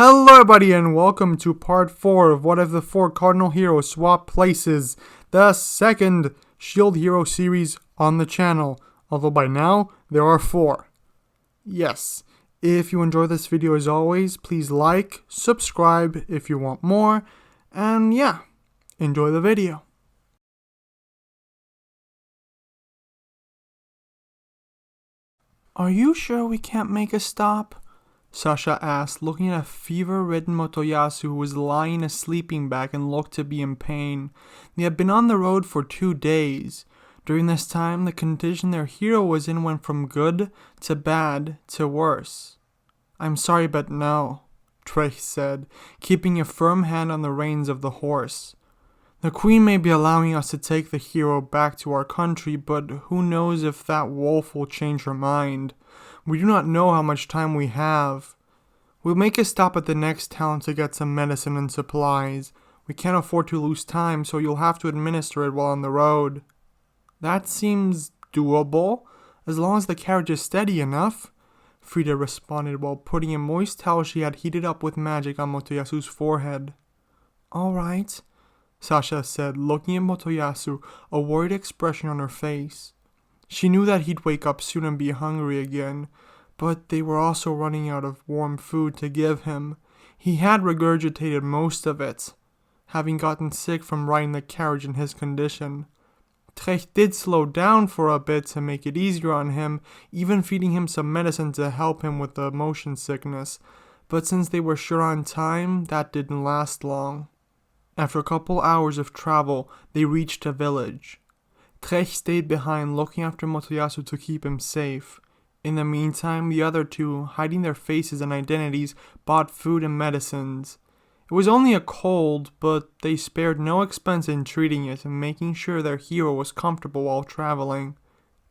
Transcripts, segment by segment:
Hello everybody and welcome to part 4 of What If the 4 Cardinal Heroes Swap Places, the second Shield Hero series on the channel, although by now there are 4. Yes, if you enjoy this video as always, please like, subscribe if you want more, and yeah, enjoy the video. Are you sure we can't make a stop? Sasha asked, looking at a fever-ridden Motoyasu who was lying in a sleeping bag and looked to be in pain. They had been on the road for 2 days. During this time, the condition their hero was in went from good to bad to worse. "I'm sorry, but no," Trey said, keeping a firm hand on the reins of the horse. "The Queen may be allowing us to take the hero back to our country, but who knows if that wolf will change her mind. We do not know how much time we have. We'll make a stop at the next town to get some medicine and supplies. We can't afford to lose time, so you'll have to administer it while on the road." "That seems doable, as long as the carriage is steady enough," Frida responded while putting a moist towel she had heated up with magic on Motoyasu's forehead. "Alright," Sasha said, looking at Motoyasu, a worried expression on her face. She knew that he'd wake up soon and be hungry again, but they were also running out of warm food to give him. He had regurgitated most of it, having gotten sick from riding the carriage in his condition. Trech did slow down for a bit to make it easier on him, even feeding him some medicine to help him with the motion sickness, but since they were short on time, that didn't last long. After a couple hours of travel, they reached a village. Trech stayed behind looking after Motoyasu to keep him safe. In the meantime, the other two, hiding their faces and identities, bought food and medicines. It was only a cold, but they spared no expense in treating it and making sure their hero was comfortable while traveling.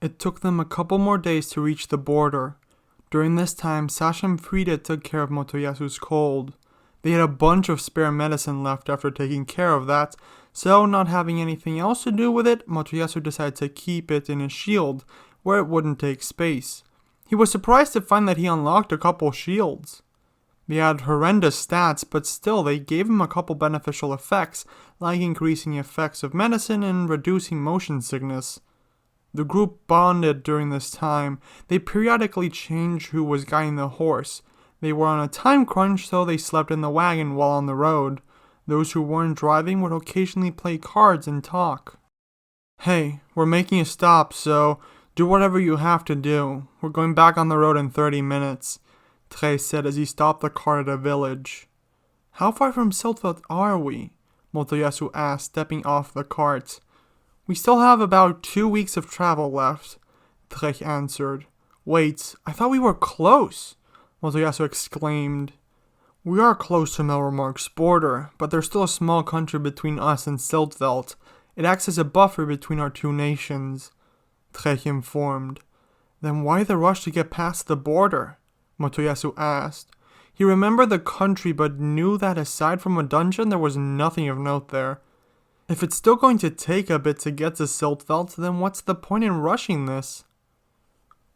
It took them a couple more days to reach the border. During this time, Sasha and Frida took care of Motoyasu's cold. They had a bunch of spare medicine left after taking care of that, so not having anything else to do with it, Motoyasu decided to keep it in his shield, where it wouldn't take space. He was surprised to find that he unlocked a couple shields. They had horrendous stats, but still they gave him a couple beneficial effects, like increasing effects of medicine and reducing motion sickness. The group bonded during this time. They periodically changed who was guiding the horse. They were on a time crunch, so they slept in the wagon while on the road. Those who weren't driving would occasionally play cards and talk. "Hey, we're making a stop, so do whatever you have to do. We're going back on the road in 30 minutes, Trey said as he stopped the car at a village. "How far from Siltvelt are we?" Motoyasu asked, stepping off the cart. "We still have about 2 weeks of travel left," Trey answered. "Wait, I thought we were close," Motoyasu exclaimed. "We are close to Melromark's border, but there's still a small country between us and Siltvelt. It acts as a buffer between our two nations," Trech informed. "Then why the rush to get past the border?" Motoyasu asked. He remembered the country but knew that aside from a dungeon there was nothing of note there. If it's still going to take a bit to get to Siltvelt, then what's the point in rushing this?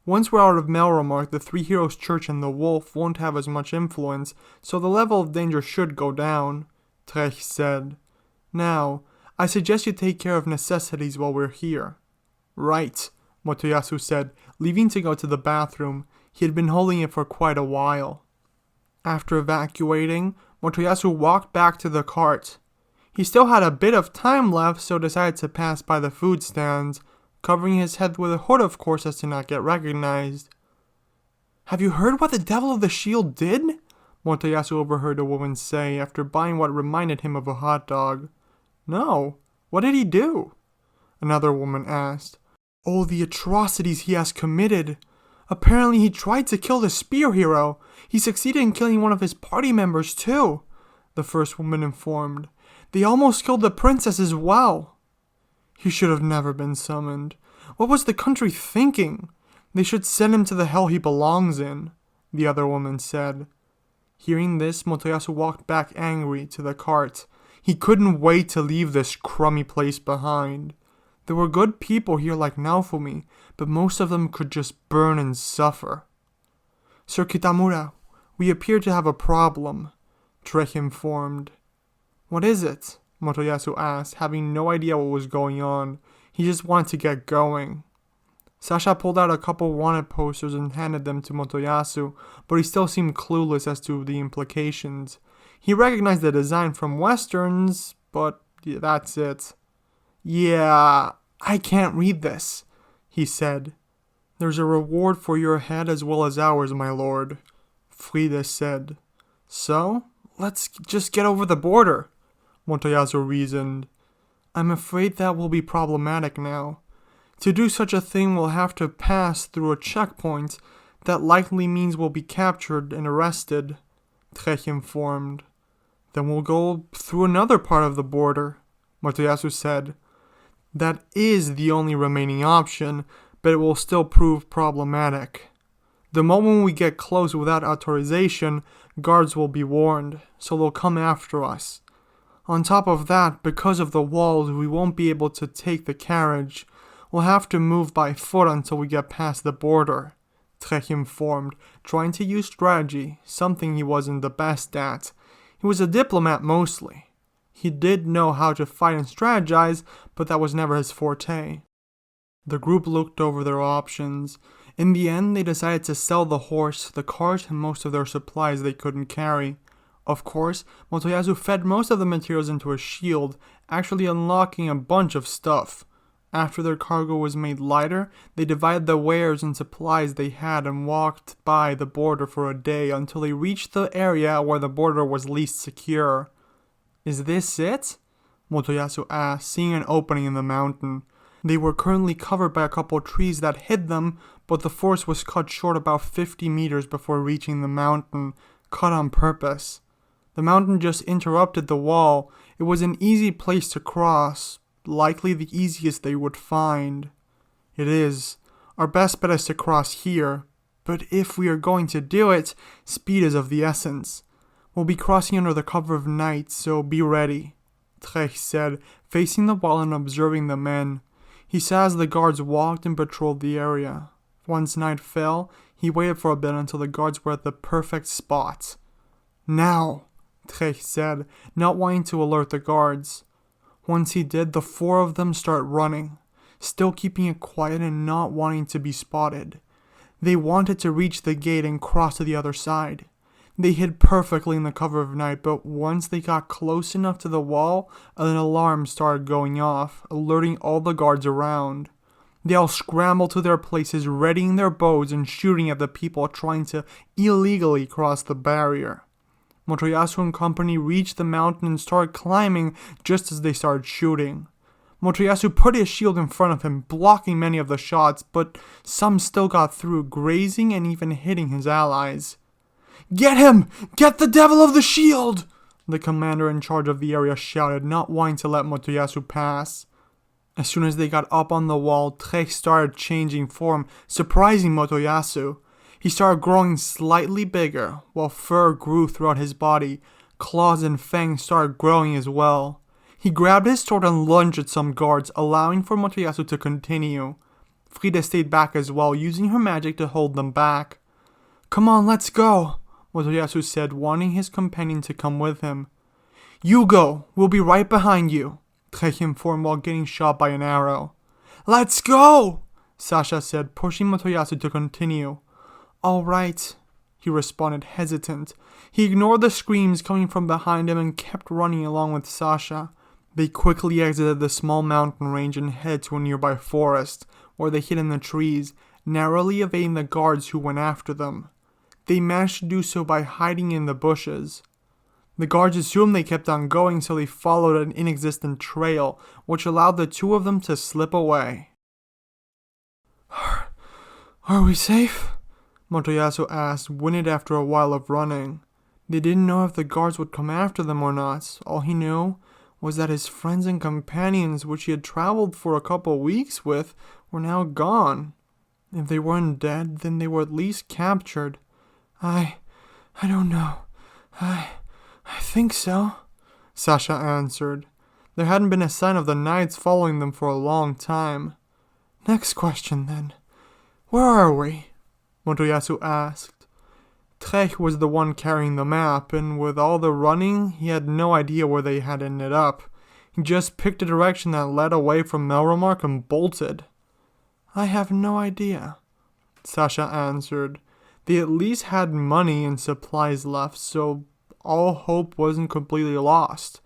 "Once we're out of Melromark, the Three Heroes Church and the Wolf won't have as much influence, so the level of danger should go down," Trech said. "Now, I suggest you take care of necessities while we're here." "Right," Motoyasu said, leaving to go to the bathroom. He had been holding it for quite a while. After evacuating, Motoyasu walked back to the cart. He still had a bit of time left, so decided to pass by the food stands, covering his head with a hood of course as to not get recognized. "Have you heard what the Devil of the Shield did?" Motoyasu overheard a woman say after buying what reminded him of a hot dog. "No, what did he do?" another woman asked. "Oh, the atrocities he has committed. Apparently he tried to kill the spear hero. He succeeded in killing one of his party members too," the first woman informed. "They almost killed the princess as well." "He should have never been summoned. What was the country thinking? They should send him to the hell he belongs in," the other woman said. Hearing this, Motoyasu walked back angry to the cart. He couldn't wait to leave this crummy place behind. There were good people here like Naofumi, but most of them could just burn and suffer. "Sir Kitamura, we appear to have a problem," Trich informed. What is it? Motoyasu asked, having no idea what was going on. He just wanted to get going. Sasha pulled out a couple wanted posters and handed them to Motoyasu, but he still seemed clueless as to the implications. He recognized the design from westerns, but yeah, that's it. Yeah, I can't read this, he said. There's a reward for your head as well as ours, my lord, Frida said. So, let's just get over the border, Motoyasu reasoned. I'm afraid that will be problematic now. To do such a thing we'll have to pass through a checkpoint that likely means we'll be captured and arrested, Trech informed. Then we'll go through another part of the border, Motoyasu said. That is the only remaining option, but it will still prove problematic. The moment we get close without authorization, guards will be warned, so they'll come after us. On top of that, because of the walls, we won't be able to take the carriage. We'll have to move by foot until we get past the border, Trech informed, trying to use strategy, something he wasn't the best at. He was a diplomat mostly. He did know how to fight and strategize, but that was never his forte. The group looked over their options. In the end, they decided to sell the horse, the cart, and most of their supplies they couldn't carry. Of course, Motoyasu fed most of the materials into a shield, actually unlocking a bunch of stuff. After their cargo was made lighter, they divided the wares and supplies they had and walked by the border for a day until they reached the area where the border was least secure. Is this it? Motoyasu asked, seeing an opening in the mountain. They were currently covered by a couple of trees that hid them, but the forest was cut short about 50 meters before reaching the mountain, cut on purpose. The mountain just interrupted the wall. It was an easy place to cross, likely the easiest they would find. It is. Our best bet is to cross here, but if we are going to do it, speed is of the essence. We'll be crossing under the cover of night, so be ready, Trech said, facing the wall and observing the men. He saw as the guards walked and patrolled the area. Once night fell, he waited for a bit until the guards were at the perfect spot. Now, Trech said, not wanting to alert the guards. Once he did, the four of them started running, still keeping it quiet and not wanting to be spotted. They wanted to reach the gate and cross to the other side. They hid perfectly in the cover of night, but once they got close enough to the wall, an alarm started going off, alerting all the guards around. They all scrambled to their places, readying their bows and shooting at the people trying to illegally cross the barrier. Motoyasu and company reached the mountain and started climbing just as they started shooting. Motoyasu put his shield in front of him, blocking many of the shots, but some still got through, grazing and even hitting his allies. Get him! Get the devil of the shield! The commander in charge of the area shouted, not wanting to let Motoyasu pass. As soon as they got up on the wall, Trech started changing form, surprising Motoyasu. He started growing slightly bigger, while fur grew throughout his body. Claws and fangs started growing as well. He grabbed his sword and lunged at some guards, allowing for Motoyasu to continue. Frida stayed back as well, using her magic to hold them back. Come on, let's go, Motoyasu said, wanting his companion to come with him. You go, we'll be right behind you, Trech informed while getting shot by an arrow. Let's go, Sasha said, pushing Motoyasu to continue. All right, he responded, hesitant. He ignored the screams coming from behind him and kept running along with Sasha. They quickly exited the small mountain range and headed to a nearby forest, where they hid in the trees, narrowly evading the guards who went after them. They managed to do so by hiding in the bushes. The guards assumed they kept on going, so they followed an inexistent trail, which allowed the two of them to slip away. Are we safe? Motoyasu asked, winded after a while of running. They didn't know if the guards would come after them or not. All he knew was that his friends and companions, which he had traveled for a couple weeks with, were now gone. If they weren't dead, then they were at least captured. I don't know. I think so, Sasha answered. There hadn't been a sign of the knights following them for a long time. Next question, then. Where are we? Motoyasu asked. Trech was the one carrying the map, and with all the running, he had no idea where they had ended up. He just picked a direction that led away from Melromark and bolted. I have no idea, Sasha answered. They at least had money and supplies left, so all hope wasn't completely lost.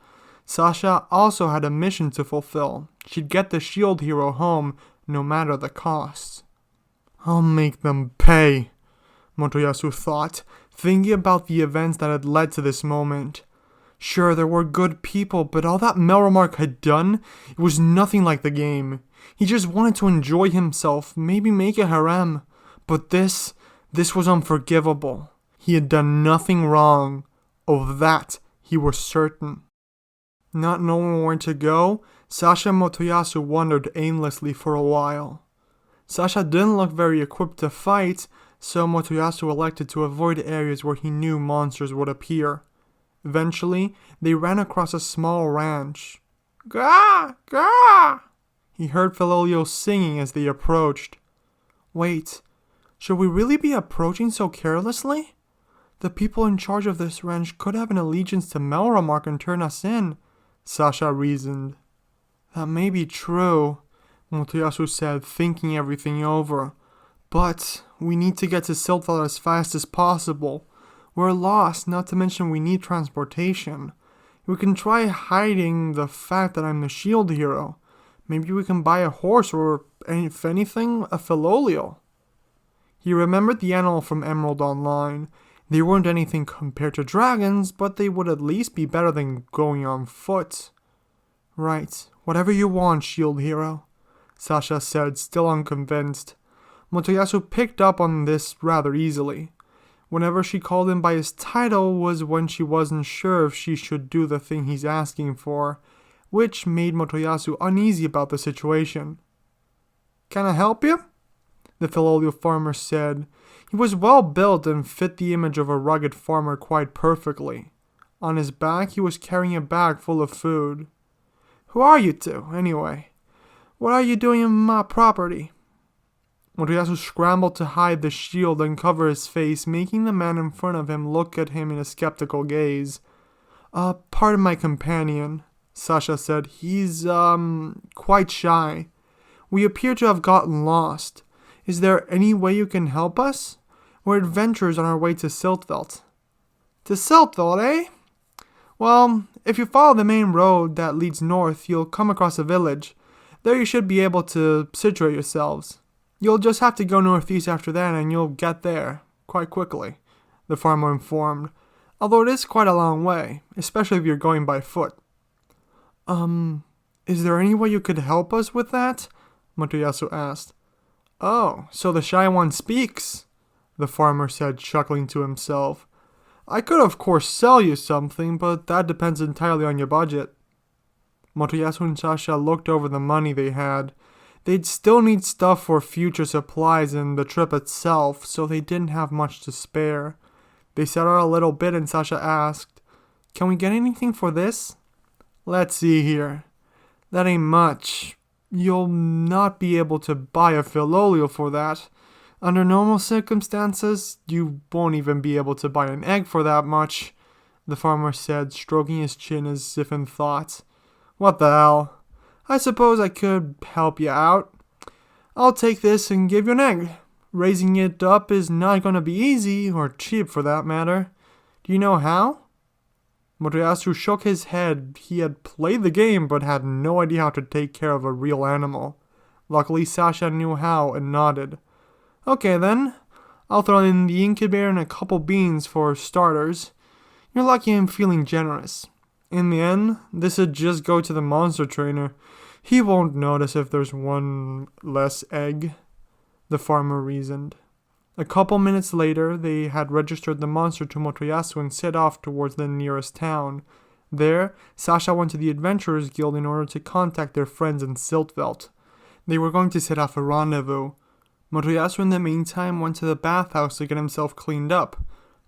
Sasha also had a mission to fulfill. She'd get the shield hero home, no matter the cost. I'll make them pay, Motoyasu thought, thinking about the events that had led to this moment. Sure, there were good people, but all that Melromark had done, it was nothing like the game. He just wanted to enjoy himself, maybe make a harem. But this was unforgivable. He had done nothing wrong. Of that, he was certain. Not knowing where to go, Sasha and Motoyasu wandered aimlessly for a while. Sasha didn't look very equipped to fight, so Motoyasu elected to avoid areas where he knew monsters would appear. Eventually, they ran across a small ranch. Gah! Gah! He heard Filolio singing as they approached. Wait, should we really be approaching so carelessly? The people in charge of this ranch could have an allegiance to Melromark and turn us in, Sasha reasoned. That may be true, Motoyasu said, thinking everything over. But we need to get to Siltvelt as fast as possible. We're lost, not to mention we need transportation. We can try hiding the fact that I'm the shield hero. Maybe we can buy a horse or, if anything, a Filolio. He remembered the animal from Emerald Online. They weren't anything compared to dragons, but they would at least be better than going on foot. Right, whatever you want, shield hero, Sasha said, still unconvinced. Motoyasu picked up on this rather easily. Whenever she called him by his title was when she wasn't sure if she should do the thing he's asking for, which made Motoyasu uneasy about the situation. Can I help you? The Filolio farmer said. He was well built and fit the image of a rugged farmer quite perfectly. On his back he was carrying a bag full of food. Who are you two, anyway? What are you doing in my property? Motoyasu scrambled to hide the shield and cover his face, making the man in front of him look at him in a skeptical gaze. Pardon my companion, Sasha said. He's, quite shy. We appear to have gotten lost. Is there any way you can help us? We're adventurers on our way to Siltvelt. To Siltvelt, eh? Well, if you follow the main road that leads north, you'll come across a village. There you should be able to situate yourselves. You'll just have to go northeast after that and you'll get there quite quickly, the farmer informed, although it is quite a long way, especially if you're going by foot. Is there any way you could help us with that? Motoyasu asked. Oh, so the shy one speaks, the farmer said, chuckling to himself. I could of course sell you something, but that depends entirely on your budget. Motoyasu and Sasha looked over the money they had. They'd still need stuff for future supplies and the trip itself, so they didn't have much to spare. They set out a little bit and Sasha asked, Can we get anything for this? Let's see here. That ain't much. You'll not be able to buy a Filolio for that. Under normal circumstances, you won't even be able to buy an egg for that much, the farmer said, stroking his chin as if in thought. What the hell? I suppose I could help you out. I'll take this and give you an egg. Raising it up is not going to be easy, or cheap for that matter. Do you know how? Motoyasu shook his head. He had played the game but had no idea how to take care of a real animal. Luckily, Sasha knew how and nodded. Okay then, I'll throw in the incubator and a couple beans for starters. You're lucky I'm feeling generous. In the end, this would just go to the monster trainer. He won't notice if there's one less egg, the farmer reasoned. A couple minutes later, they had registered the monster to Motoyasu and set off towards the nearest town. There, Sasha went to the Adventurers Guild in order to contact their friends in Siltvelt. They were going to set off a rendezvous. Motoyasu in the meantime went to the bathhouse to get himself cleaned up.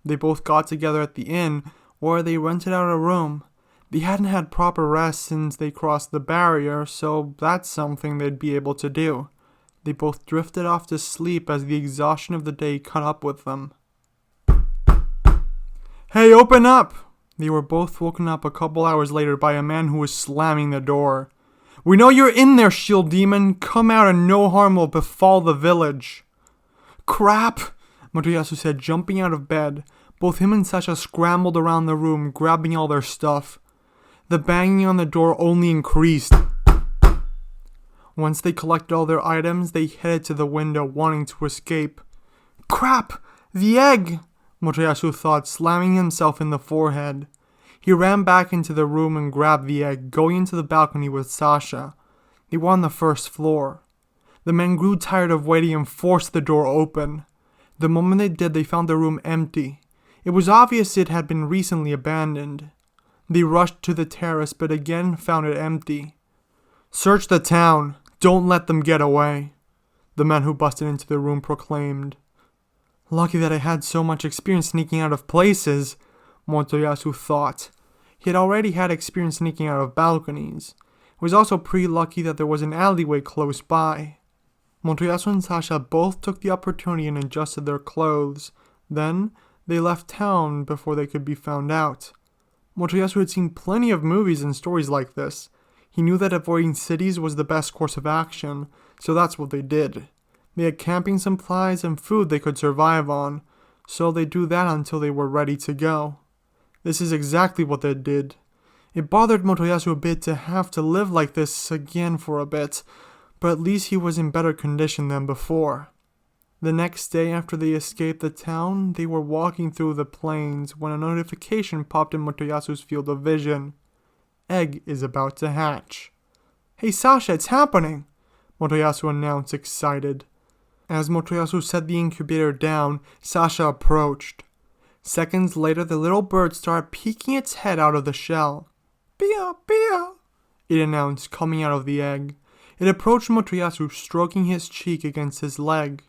They both got together at the inn, where they rented out a room. They hadn't had proper rest since they crossed the barrier, so that's something they'd be able to do. They both drifted off to sleep as the exhaustion of the day caught up with them. Hey, open up! They were both woken up a couple hours later by a man who was slamming the door. We know you're in there, shield demon. Come out and no harm will befall the village. Crap, Motoyasu said, jumping out of bed. Both him and Sasha scrambled around the room, grabbing all their stuff. The banging on the door only increased. Once they collected all their items, they headed to the window, wanting to escape. Crap! The egg! Motoyasu thought, slamming himself in the forehead. He ran back into the room and grabbed the egg, going into the balcony with Sasha. They were on the first floor. The men grew tired of waiting and forced the door open. The moment they did, they found the room empty. It was obvious it had been recently abandoned. They rushed to the terrace, but again found it empty. Search the town. Don't let them get away, the man who busted into the room proclaimed. Lucky that I had so much experience sneaking out of places, Motoyasu thought. He had already had experience sneaking out of balconies. It was also pretty lucky that there was an alleyway close by. Motoyasu and Sasha both took the opportunity and adjusted their clothes. Then, they left town before they could be found out. Motoyasu had seen plenty of movies and stories like this. He knew that avoiding cities was the best course of action, so that's what they did. They had camping supplies and food they could survive on, so they'd do that until they were ready to go. This is exactly what they did. It bothered Motoyasu a bit to have to live like this again for a bit, but at least he was in better condition than before. The next day after they escaped the town, they were walking through the plains when a notification popped in Motoyasu's field of vision. Egg is about to hatch. Hey Sasha, it's happening! Motoyasu announced, excited. As Motoyasu set the incubator down, Sasha approached. Seconds later, the little bird started peeking its head out of the shell. Pia, pia, it announced, coming out of the egg. It approached Motoyasu, stroking his cheek against his leg.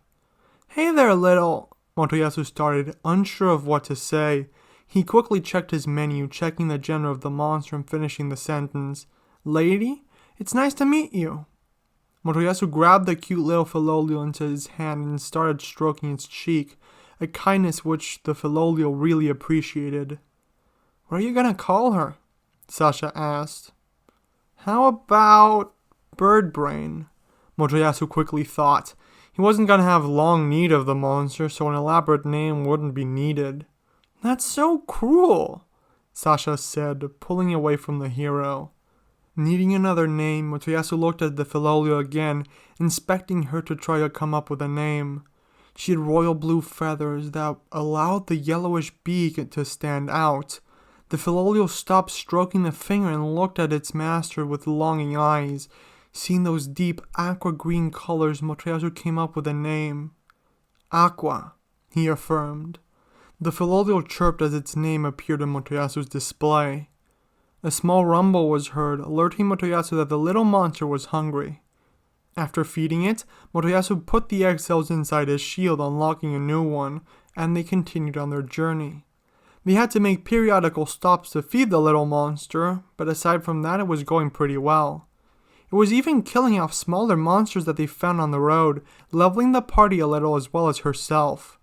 Hey there, little... Motoyasu started, unsure of what to say. He quickly checked his menu, checking the gender of the monster and finishing the sentence. Lady, it's nice to meet you. Motoyasu grabbed the cute little Philolio into his hand and started stroking its cheek, a kindness which the Philolio really appreciated. What are you gonna call her? Sasha asked. How about Bird Brain? Motoyasu quickly thought. He wasn't gonna have long need of the monster, so an elaborate name wouldn't be needed. That's so cruel, Sasha said, pulling away from the hero. Needing another name, Motoyasu looked at the Philolio again, inspecting her to try to come up with a name. She had royal blue feathers that allowed the yellowish beak to stand out. The Philolio stopped stroking the finger and looked at its master with longing eyes. Seeing those deep aqua green colors, Motoyasu came up with a name. Aqua, he affirmed. The Philolio chirped as its name appeared in Motoyasu's display. A small rumble was heard, alerting Motoyasu that the little monster was hungry. After feeding it, Motoyasu put the egg cells inside his shield, unlocking a new one, and they continued on their journey. They had to make periodical stops to feed the little monster, but aside from that it was going pretty well. It was even killing off smaller monsters that they found on the road, leveling the party a little as well as herself.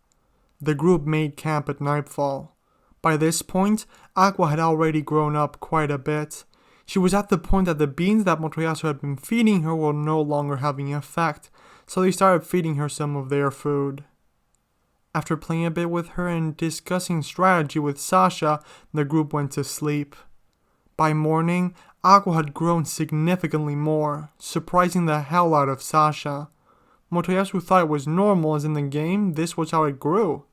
The group made camp at nightfall. By this point, Aqua had already grown up quite a bit. She was at the point that the beans that Motoyasu had been feeding her were no longer having effect, so they started feeding her some of their food. After playing a bit with her and discussing strategy with Sasha, the group went to sleep. By morning, Aqua had grown significantly more, surprising the hell out of Sasha. Motoyasu thought it was normal, as in the game, this was how it grew.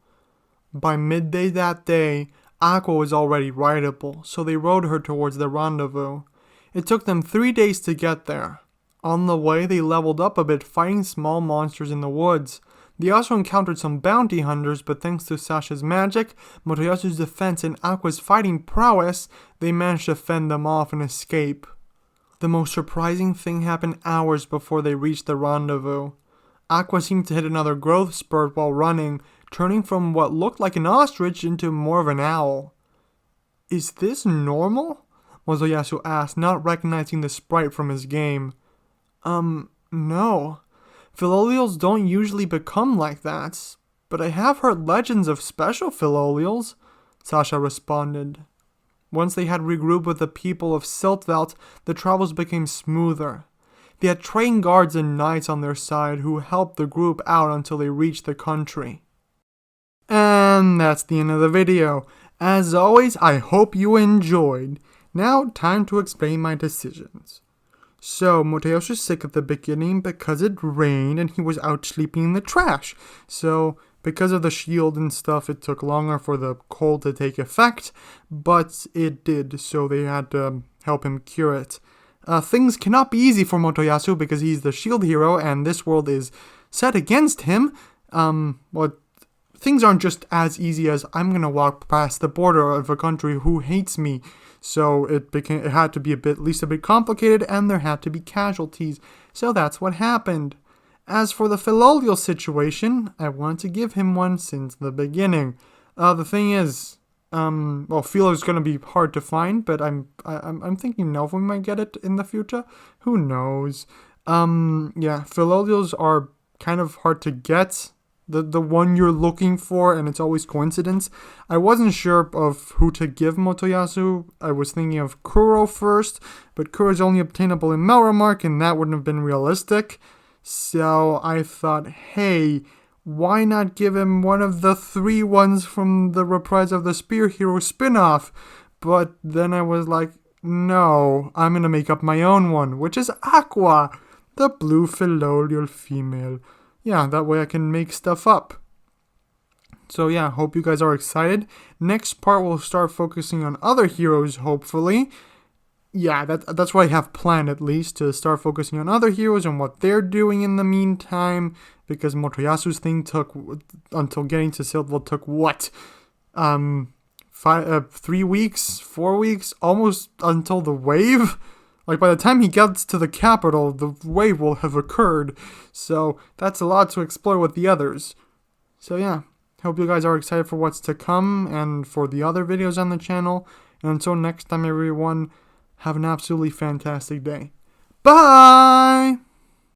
By midday that day, Aqua was already rideable, so they rode her towards the rendezvous. It took them 3 days to get there. On the way, they leveled up a bit fighting small monsters in the woods. They also encountered some bounty hunters, but thanks to Sasha's magic, Motoyasu's defense, and Aqua's fighting prowess, they managed to fend them off and escape. The most surprising thing happened hours before they reached the rendezvous. Aqua seemed to hit another growth spurt while running, turning from what looked like an ostrich into more of an owl. Is this normal? Motoyasu asked, not recognizing the sprite from his game. No. Philolials don't usually become like that, but I have heard legends of special Philolials, Sasha responded. Once they had regrouped with the people of Siltvelt, the travels became smoother. They had trained guards and knights on their side who helped the group out until they reached the country. And that's the end of the video. As always, I hope you enjoyed. Now, time to explain my decisions. So, Motoyasu was sick at the beginning because it rained and he was out sleeping in the trash. So, because of the shield and stuff, it took longer for the cold to take effect, but it did, so they had to help him cure it. Things cannot be easy for Motoyasu because he's the shield hero and this world is set against him. Things aren't just as easy as I'm gonna walk past the border of a country who hates me. So it had to be at least a bit complicated, and there had to be casualties. So that's what happened. As for the filial situation, I wanted to give him one since the beginning. The thing is, Philo is gonna be hard to find, but I'm thinking Naofumi might get it in the future. Who knows? Filials are kind of hard to get. The one you're looking for, and it's always coincidence. I wasn't sure of who to give Motoyasu. I was thinking of Kuro first, but Kuro is only obtainable in Melramark, and that wouldn't have been realistic. So I thought, hey, why not give him one of the 3 ones from the Reprise of the Spear Hero spin-off? But then I was like, no, I'm gonna make up my own one, which is Aqua, the blue filial female. Yeah, that way I can make stuff up. So yeah, hope you guys are excited. Next part we'll start focusing on other heroes, hopefully. Yeah, that's what I have planned, at least, to start focusing on other heroes and what they're doing in the meantime. Because Motoyasu's thing took, until getting to Siltvelt, took what? 3 weeks? 4 weeks? Almost until the wave? Like, by the time he gets to the capital, the wave will have occurred. So, that's a lot to explore with the others. So, yeah. Hope you guys are excited for what's to come and for the other videos on the channel. And until next time, everyone, have an absolutely fantastic day. Bye!